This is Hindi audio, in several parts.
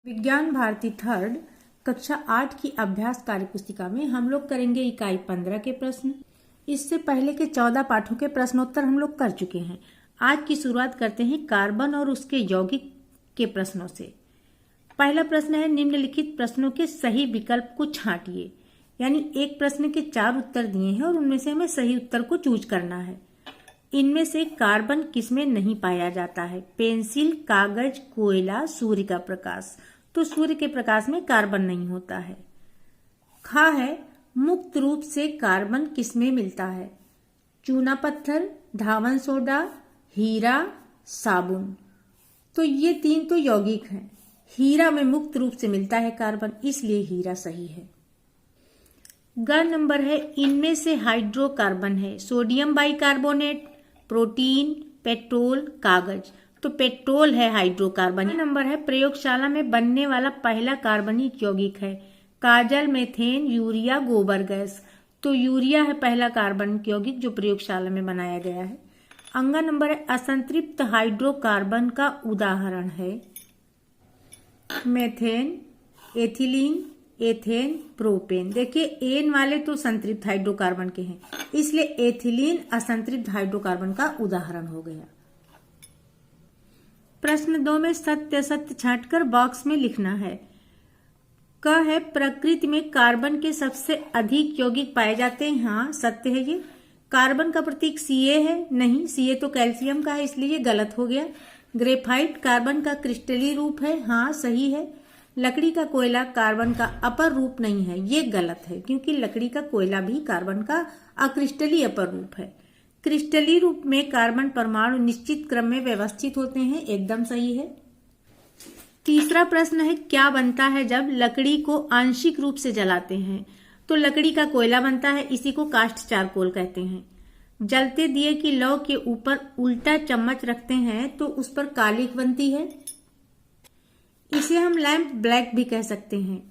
विज्ञान भारती थर्ड कक्षा 8 की अभ्यास कार्य पुस्तिका में हम लोग करेंगे इकाई 15 के प्रश्न। इससे पहले के 14 पाठों के प्रश्नोत्तर हम लोग कर चुके हैं। आज की शुरुआत करते हैं कार्बन और उसके यौगिक के प्रश्नों से। पहला प्रश्न है, निम्नलिखित प्रश्नों के सही विकल्प को छांटिए। यानी एक प्रश्न के 4 उत्तर दिए हैं और उनमें से हमें सही उत्तर को चूज करना है। इनमें से कार्बन किसमें नहीं पाया जाता है? पेंसिल, कागज, कोयला, सूर्य का प्रकाश। तो सूर्य के प्रकाश में कार्बन नहीं होता है। खा है, मुक्त रूप से कार्बन किसमें मिलता है? चूना पत्थर, धावन सोडा, हीरा, साबुन। तो ये 3 तो यौगिक हैं। हीरा में मुक्त रूप से मिलता है कार्बन, इसलिए हीरा सही है। ग नंबर है, इनमें से हाइड्रोकार्बन है सोडियम बाइकार्बोनेट, प्रोटीन, पेट्रोल, कागज। तो पेट्रोल है हाइड्रोकार्बन। नंबर है, प्रयोगशाला में बनने वाला पहला कार्बनिक यौगिक है काजल, मेथेन, यूरिया, गोबर गैस। तो यूरिया है पहला कार्बनिक यौगिक जो प्रयोगशाला में बनाया गया है। अंगा नंबर है, असंतृप्त हाइड्रोकार्बन का उदाहरण है मेथेन, एथिलीन, एथेन, प्रोपेन। देखिए एन वाले तो संतृप्त हाइड्रोकार्बन के हैं, इसलिए एथिलीन असंतृप्त हाइड्रोकार्बन का उदाहरण हो गया। प्रश्न 2 में सत्य असत्य छांटकर बॉक्स में लिखना है। क है, प्रकृति में कार्बन के सबसे अधिक यौगिक पाए जाते हैं। हाँ सत्य है ये। कार्बन का प्रतीक Ca है? नहीं, Ca तो कैल्शियम का है, इसलिए ये गलत हो गया। ग्रेफाइट कार्बन का क्रिस्टलीय रूप है? हाँ सही है। लकड़ी का कोयला कार्बन का अपर रूप नहीं है, ये गलत है, क्योंकि लकड़ी का कोयला भी कार्बन का अक्रिस्टलीय अपर रूप है। क्रिस्टलीय रूप में कार्बन परमाणु निश्चित क्रम में व्यवस्थित होते हैं, एकदम सही है। तीसरा प्रश्न है, क्या बनता है जब लकड़ी को आंशिक रूप से जलाते हैं? तो लकड़ी का कोयला बनता है, इसी को कास्ट चारकोल कहते हैं। जलते दिए की लौ के ऊपर उल्टा चम्मच रखते हैं तो उस पर कालिख बनती है, इसे हम लैंप ब्लैक भी कह सकते हैं।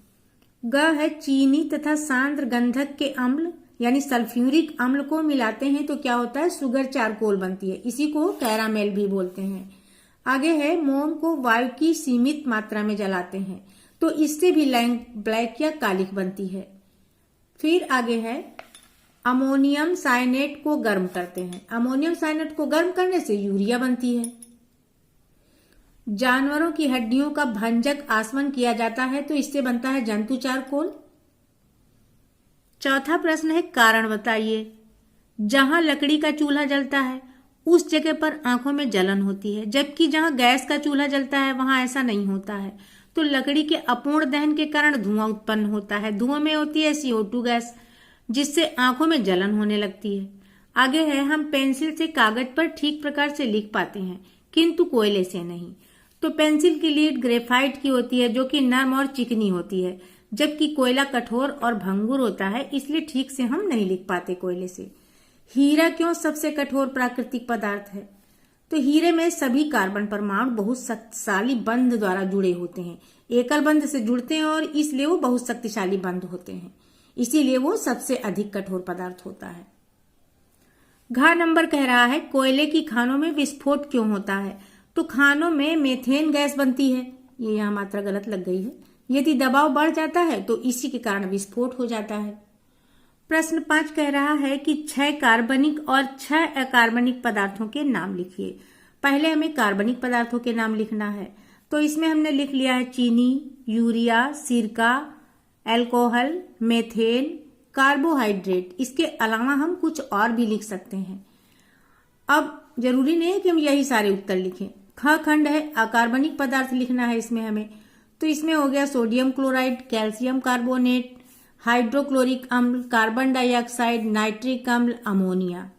ग है, चीनी तथा सांद्र गंधक के अम्ल यानी सल्फ्यूरिक अम्ल को मिलाते हैं तो क्या होता है? शुगर चारकोल बनती है, इसी को कैरामेल भी बोलते हैं। आगे है, मोम को वायु की सीमित मात्रा में जलाते हैं तो इससे भी लैंप ब्लैक या कालिख बनती है। फिर आगे है, अमोनियम साइनेट को गर्म करते हैं, अमोनियम साइनेट को गर्म करने से यूरिया बनती है। जानवरों की हड्डियों का भंजक आसवन किया जाता है तो इससे बनता है जंतु चारकोल। चौथा प्रश्न है, कारण बताइए। जहां लकड़ी का चूल्हा जलता है उस जगह पर आंखों में जलन होती है, जबकि जहां गैस का चूल्हा जलता है वहां ऐसा नहीं होता है। तो लकड़ी के अपूर्ण दहन के कारण धुआं उत्पन्न होता है, धुआं में होती है CO2 गैस, जिससे आंखों में जलन होने लगती है। आगे है, हम पेंसिल से कागज पर ठीक प्रकार से लिख पाते हैं किंतु कोयले से नहीं। तो पेंसिल की लीड ग्रेफाइट की होती है जो कि नरम और चिकनी होती है, जबकि कोयला कठोर और भंगुर होता है, इसलिए ठीक से हम नहीं लिख पाते कोयले से। हीरा क्यों सबसे कठोर प्राकृतिक पदार्थ है? तो हीरे में सभी कार्बन परमाणु बहुत शक्तिशाली बंध द्वारा जुड़े होते हैं, एकल बंध से जुड़ते हैं और इसलिए वो बहुत शक्तिशाली बंध होते हैं, इसीलिए वो सबसे अधिक कठोर पदार्थ होता है। घ नंबर कह रहा है, कोयले की खानों में विस्फोट क्यों होता है? तो खानों में मेथेन गैस बनती है, ये यहाँ मात्रा गलत लग गई है। यदि दबाव बढ़ जाता है तो इसी के कारण विस्फोट हो जाता है। प्रश्न 5 कह रहा है कि 6 कार्बनिक और 6 अकार्बनिक पदार्थों के नाम लिखिए। पहले हमें कार्बनिक पदार्थों के नाम लिखना है, तो इसमें हमने लिख लिया है चीनी, यूरिया, सिरका, एल्कोहल, मेथेन, कार्बोहाइड्रेट। इसके अलावा हम कुछ और भी लिख सकते हैं। अब जरूरी नहीं है कि हम यही सारे उत्तर लिखें। ख खंड है, अकार्बनिक पदार्थ लिखना है इसमें हमें, तो इसमें हो गया sodium chloride, calcium carbonate, hydrochloric अम्ल, कार्बन डाइऑक्साइड, नाइट्रिक अम्ल, अमोनिया।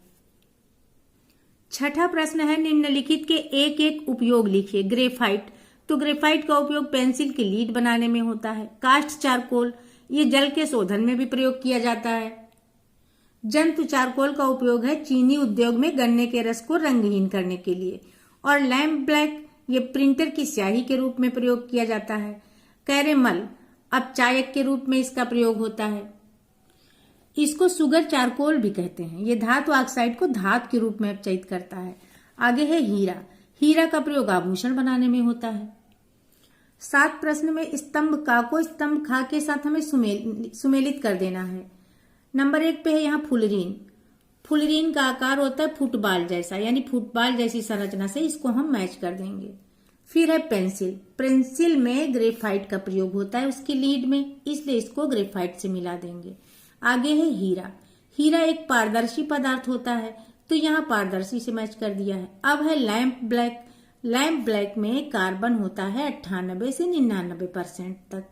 छठा प्रश्न है, निम्नलिखित के एक एक उपयोग लिखिए। ग्रेफाइट, तो ग्रेफाइट का उपयोग पेंसिल की लीड बनाने में होता है। कास्ट चारकोल, ये जल के शोधन में भी प्रयोग किया जाता है। जंतु चारकोल का उपयोग है चीनी उद्योग में गन्ने के रस को रंगहीन करने के लिए। और लैंप ब्लैक, ये प्रिंटर की स्याही के रूप में प्रयोग किया जाता है। कैरेमल, अब चायक के रूप में इसका प्रयोग होता है। इसको सुगर चारकोल भी कहते हैं, ये धातु ऑक्साइड को धातु के रूप में अपचयित करता है। आगे है हीरा, हीरा का प्रयोग आभूषण बनाने में होता है। 7 प्रश्न में स्तंभ का को स्तंभ खा के साथ हमें सुमेलित कर देना है। नंबर 1 पे है यहाँ फुलरीन। फुलरीन का आकार होता है फुटबॉल जैसा, यानी फुटबॉल जैसी संरचना से इसको हम मैच कर देंगे। फिर है पेंसिल। पेंसिल में ग्रेफाइट का प्रयोग होता है उसकी लीड में, इसलिए इसको ग्रेफाइट से मिला देंगे। आगे है हीरा। हीरा एक पारदर्शी पदार्थ होता है, तो यहाँ पारदर्शी से मैच कर दिया है। अब है लैंप ब्लैक। लैंप ब्लैक में कार्बन होता है 98 से 99% तक।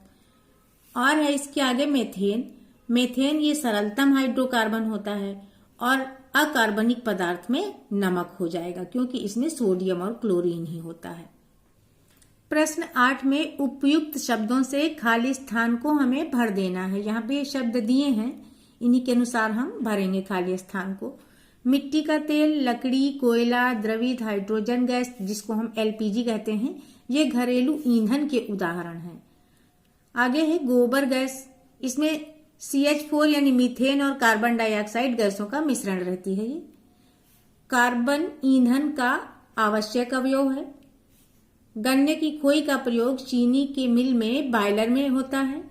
और है इसके आगे मेथेन। मेथेन ये सरलतम हाइड्रोकार्बन होता है और अकार्बनिक पदार्थ में नमक हो जाएगा, क्योंकि इसमें सोडियम और क्लोरीन ही होता है। प्रश्न 8 में उपयुक्त शब्दों से खाली स्थान को हमें भर देना है। यहाँ पे शब्द दिए हैं, इन्हीं के अनुसार हम भरेंगे खाली स्थान को। मिट्टी का तेल, लकड़ी, कोयला, द्रवित हाइड्रोजन गैस जिसको हम एलपीजी कहते हैं, ये घरेलू ईंधन के उदाहरण हैं। आगे है गोबर गैस। इसमें CH4 यानी मीथेन और कार्बन डाइऑक्साइड गैसों का मिश्रण रहती है। ये कार्बन ईंधन का आवश्यक अवयव है। गन्ने की खोई का प्रयोग चीनी के मिल में बॉयलर में होता है।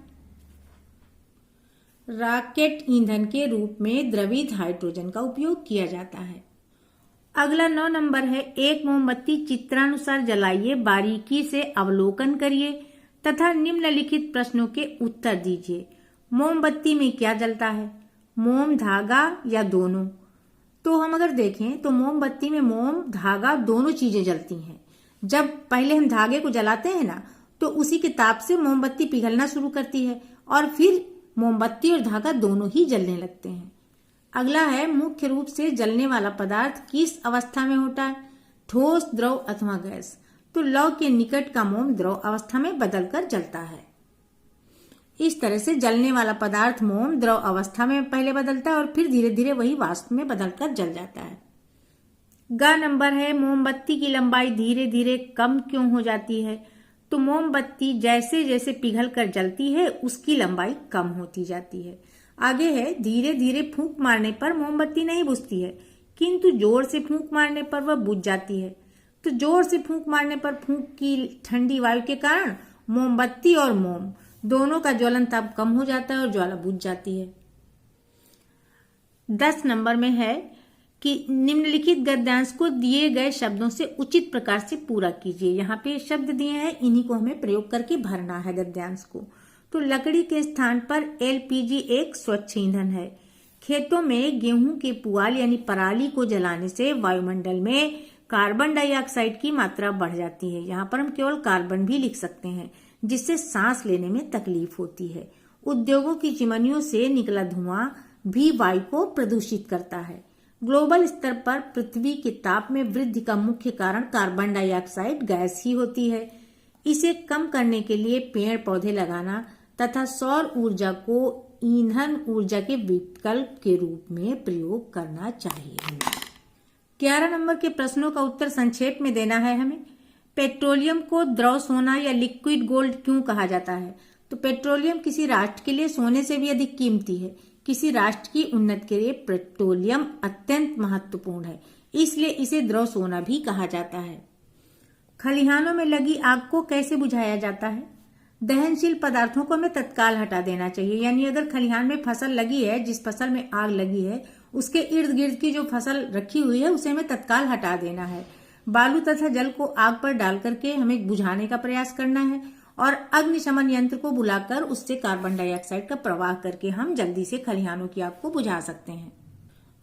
रॉकेट ईंधन के रूप में द्रवित हाइड्रोजन का उपयोग किया जाता है। अगला 9 नंबर है, एक मोमबत्ती चित्रानुसार जलाइए, बारीकी से अवलोकन करिए तथा निम्नलिखित प्रश्नों के उत्तर दीजिए। मोमबत्ती में क्या जलता है, मोम, धागा या दोनों? तो हम अगर देखें तो मोमबत्ती में मोम, धागा दोनों चीजें जलती हैं। जब पहले हम धागे को जलाते हैं ना, तो उसी के ताप से मोमबत्ती पिघलना शुरू करती है और फिर मोमबत्ती और धागा दोनों ही जलने लगते हैं। अगला है, मुख्य रूप से जलने वाला पदार्थ किस अवस्था में होता है, ठोस, द्रव अथवा गैस? तो लौ के निकट का मोम द्रव अवस्था में बदलकर जलता है। इस तरह से जलने वाला पदार्थ मोम द्रव अवस्था में पहले बदलता है और फिर धीरे धीरे वही वाष्प में बदलकर जल जाता है। ग नंबर है, मोमबत्ती की लंबाई धीरे धीरे कम क्यों हो जाती है? तो मोमबत्ती जैसे जैसे पिघल कर जलती है उसकी लंबाई कम होती जाती है। आगे है, धीरे धीरे फूंक मारने पर मोमबत्ती नहीं बुझती है, किंतु जोर से फूंक मारने पर वह बुझ जाती है। तो जोर से फूंक मारने पर फूंक की ठंडी वायु के कारण मोमबत्ती और मोम दोनों का ज्वलन ताप कम हो जाता है और ज्वाला बुझ जाती है। 10 नंबर में है कि निम्नलिखित गद्यांश को दिए गए शब्दों से उचित प्रकार से पूरा कीजिए। यहाँ पे शब्द दिए हैं, इन्हीं को हमें प्रयोग करके भरना है गद्यांश को। तो लकड़ी के स्थान पर एलपीजी एक स्वच्छ ईंधन है। खेतों में गेहूं के पुआल यानी पराली को जलाने से वायुमंडल में कार्बन डाइऑक्साइड की मात्रा बढ़ जाती है। यहाँ पर हम केवल कार्बन भी लिख सकते हैं, जिससे सांस लेने में तकलीफ होती है। उद्योगों की चिमनियों से निकला धुआं भी वायु को प्रदूषित करता है। ग्लोबल स्तर पर पृथ्वी के ताप में वृद्धि का मुख्य कारण कार्बन डाइऑक्साइड गैस ही होती है। इसे कम करने के लिए पेड़ पौधे लगाना तथा सौर ऊर्जा को ईंधन ऊर्जा के विकल्प के रूप में प्रयोग करना चाहिए। 11 नंबर के प्रश्नों का उत्तर संक्षेप में देना है हमें। पेट्रोलियम को द्रव सोना या लिक्विड गोल्ड क्यों कहा जाता है? तो पेट्रोलियम किसी राष्ट्र के लिए सोने से भी अधिक कीमती है। किसी राष्ट्र की उन्नति के लिए पेट्रोलियम अत्यंत महत्वपूर्ण है, इसलिए इसे द्रव सोना भी कहा जाता है। खलिहानों में लगी आग को कैसे बुझाया जाता है? दहनशील पदार्थों को हमें तत्काल हटा देना चाहिए। यानी अगर खलिहान में फसल लगी है, जिस फसल में आग लगी है, उसके इर्द गिर्द की जो फसल रखी हुई है उसे हमें तत्काल हटा देना है। बालू तथा जल को आग पर डाल करके हमें बुझाने का प्रयास करना है और अग्निशमन यंत्र को बुलाकर उससे कार्बन डाइऑक्साइड का प्रवाह करके हम जल्दी से खलिहानों की आग को बुझा सकते हैं।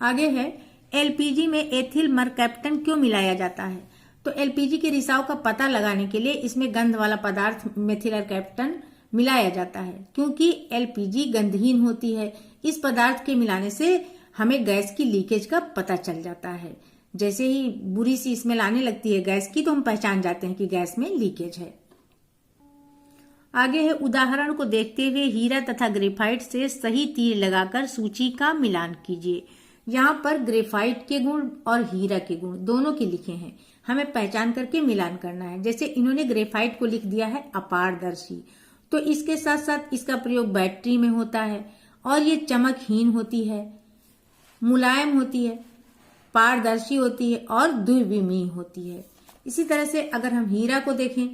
आगे है, एलपीजी में एथिल मरकैप्टन क्यों मिलाया जाता है? तो एलपीजी के रिसाव का पता लगाने के लिए इसमें गंध वाला पदार्थ मेथिलमरकैप्टन मिलाया जाता है, क्योंकि एलपीजी गंधहीन होती है। इस पदार्थ के मिलाने से हमें गैस की लीकेज का पता चल जाता है। जैसे ही बुरी सी स्मेल आने लगती है गैस की, तो हम पहचान जाते हैं कि गैस में लीकेज है। आगे है, उदाहरण को देखते हुए हीरा तथा ग्रेफाइट से सही तीर लगाकर सूची का मिलान कीजिए। यहाँ पर ग्रेफाइट के गुण और हीरा के गुण दोनों के लिखे हैं, हमें पहचान करके मिलान करना है। जैसे इन्होंने ग्रेफाइट को लिख दिया है अपारदर्शी, तो इसके साथ साथ इसका प्रयोग बैटरी में होता है और ये चमकहीन होती है, मुलायम होती है, पारदर्शी होती है और द्विविमीय होती है। इसी तरह से अगर हम हीरा को देखें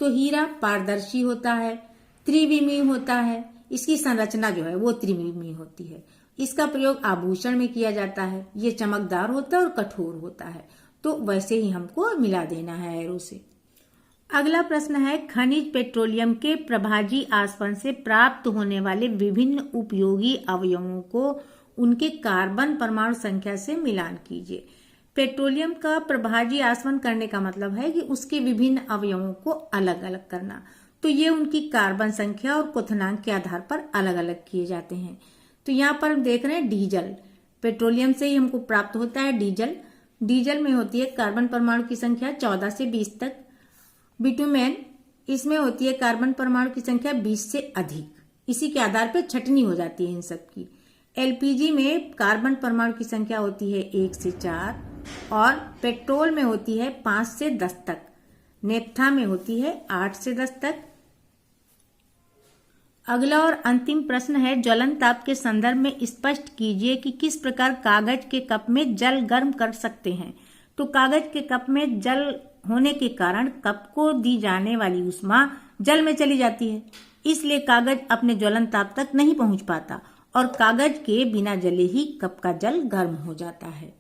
तो हीरा पारदर्शी होता है, त्रिविमीय होता है, इसकी संरचना जो है वो त्रिविमीय होती है। इसका प्रयोग आभूषण में किया जाता है, ये चमकदार होता है और कठोर होता है। तो वैसे ही हमको मिला देना है एरो से। अगला प्रश्न है, खनिज पेट्रोलियम के प्रभाजी आसवन से प्राप्त होने वाले विभिन्न उपयोगी अवयवों को उनके कार्बन परमाणु संख्या से मिलान कीजिए। पेट्रोलियम का प्रभाजी आसवन करने का मतलब है कि उसके विभिन्न अवयवों को अलग अलग करना। तो ये उनकी कार्बन संख्या और क्वथनांक के आधार पर अलग अलग किए जाते हैं। तो यहाँ पर हम देख रहे हैं डीजल, पेट्रोलियम से ही हमको प्राप्त होता है डीजल। डीजल में होती है कार्बन परमाणु की संख्या 14 से 20 तक। बिटुमेन, इसमें होती है कार्बन परमाणु की संख्या 20 से अधिक। इसी के आधार पर छटनी हो जाती है इन सब की। एलपीजी में कार्बन परमाणु की संख्या होती है 1 से 4 और पेट्रोल में होती है 5 से 10 तक। नेफ्था में होती है 8 से 10 तक। अगला और अंतिम प्रश्न है, ज्वलन ताप के संदर्भ में स्पष्ट कीजिए कि किस प्रकार कागज के कप में जल गर्म कर सकते हैं। तो कागज के कप में जल होने के कारण कप को दी जाने वाली ऊष्मा जल में चली जाती है, इसलिए कागज अपने ज्वलन ताप तक नहीं पहुंच पाता और कागज के बिना जले ही कप का जल गर्म हो जाता है।